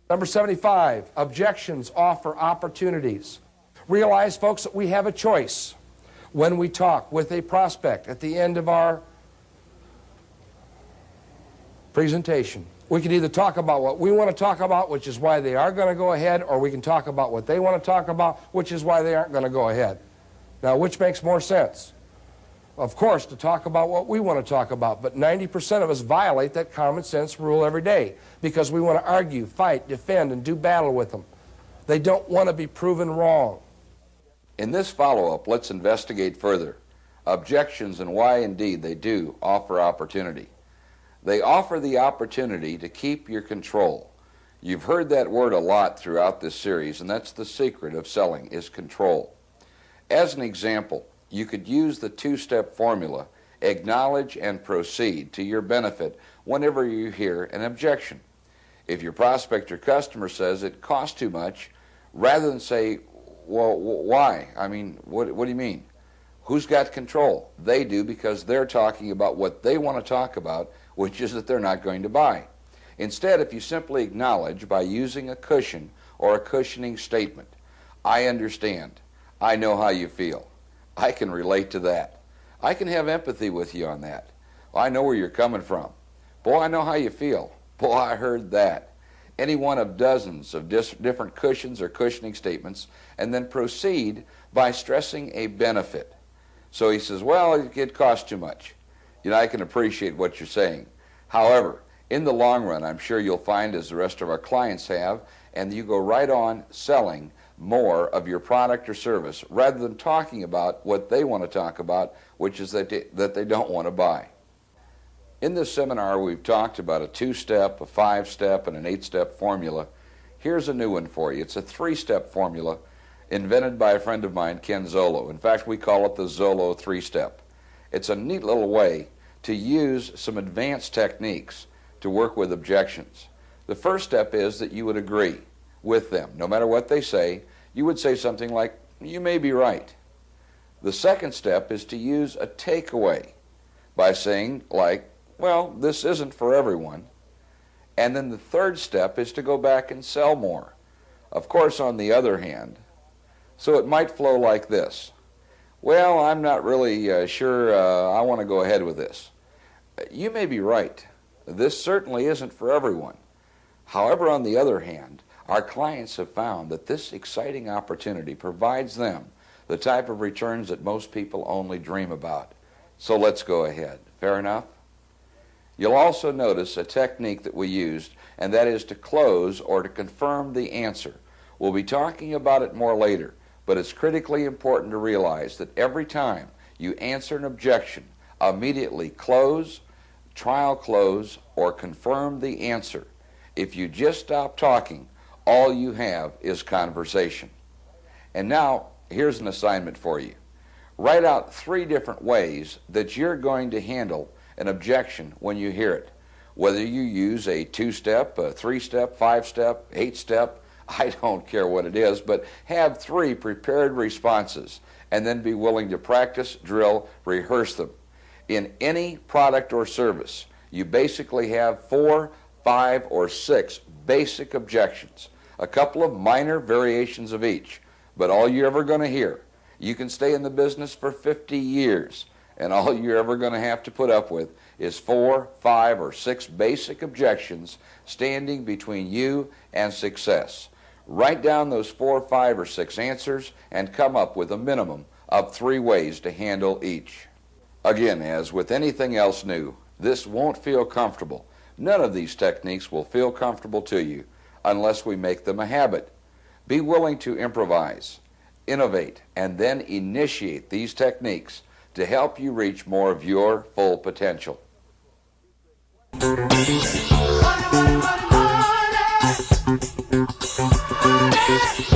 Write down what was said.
Number 75, objections offer opportunities. Realize, folks, that we have a choice when we talk with a prospect at the end of our presentation. We can either talk about what we want to talk about, which is why they are going to go ahead, or we can talk about what they want to talk about, which is why they aren't going to go ahead. Now, which makes more sense? Of course, to talk about what we want to talk about, but 90% of us violate that common sense rule every day because we want to argue, fight, defend, and do battle with them. They don't want to be proven wrong. In this follow-up, let's investigate further objections and why indeed they do offer opportunity. They offer the opportunity to keep your control. You've heard that word a lot throughout this series, and that's the secret of selling, is control. As an example, you could use the two-step formula, acknowledge and proceed, to your benefit whenever you hear an objection. If your prospect or customer says it costs too much, rather than say, well, why? I mean, what do you mean? Who's got control? They do, because they're talking about what they want to talk about, which is that they're not going to buy. Instead, if you simply acknowledge by using a cushion or a cushioning statement, I understand. I know how you feel. I can relate to that. I can have empathy with you on that. I know where you're coming from. Boy, I know how you feel. Boy, I heard that. Any one of dozens of different cushions or cushioning statements, and then proceed by stressing a benefit. So he says, well, it costs too much. You know, I can appreciate what you're saying. However, in the long run, I'm sure you'll find, as the rest of our clients have, and you go right on selling more of your product or service rather than talking about what they want to talk about, which is that they don't want to buy. In this seminar, we've talked about a two-step, a five-step, and an eight-step formula. Here's a new one for you. It's a three-step formula invented by a friend of mine, Ken Zolo. In fact, we call it the Zolo three-step. It's a neat little way to use some advanced techniques to work with objections. The first step is that you would agree with them. No matter what they say, you would say something like, you may be right. The second step is to use a takeaway by saying, like, well, this isn't for everyone. And then the third step is to go back and sell more. Of course, on the other hand, so it might flow like this. Well, I'm not really sure I want to go ahead with this. You may be right. This certainly isn't for everyone. However, on the other hand, our clients have found that this exciting opportunity provides them the type of returns that most people only dream about. So let's go ahead. Fair enough? You'll also notice a technique that we used, and that is to close or to confirm the answer. We'll be talking about it more later, but it's critically important to realize that every time you answer an objection, immediately close, trial close, or confirm the answer. If you just stop talking, all you have is conversation. And now, here's an assignment for you. Write out 3 different ways that you're going to handle an objection when you hear it. Whether you use a 2-step, a 3-step, 5-step, 8-step, I don't care what it is, but have 3 prepared responses and then be willing to practice, drill, rehearse them. In any product or service, you basically have 4, 5, or 6 basic objections, a couple of minor variations of each, but all you're ever going to hear. You can stay in the business for 50 years, and all you're ever going to have to put up with is 4, 5, or 6 basic objections standing between you and success. Write down those 4, 5, or 6 answers and come up with a minimum of 3 ways to handle each. Again, as with anything else new, this won't feel comfortable. None of these techniques will feel comfortable to you unless we make them a habit. Be willing to improvise, innovate, and then initiate these techniques to help you reach more of your full potential. Money, money, money, money.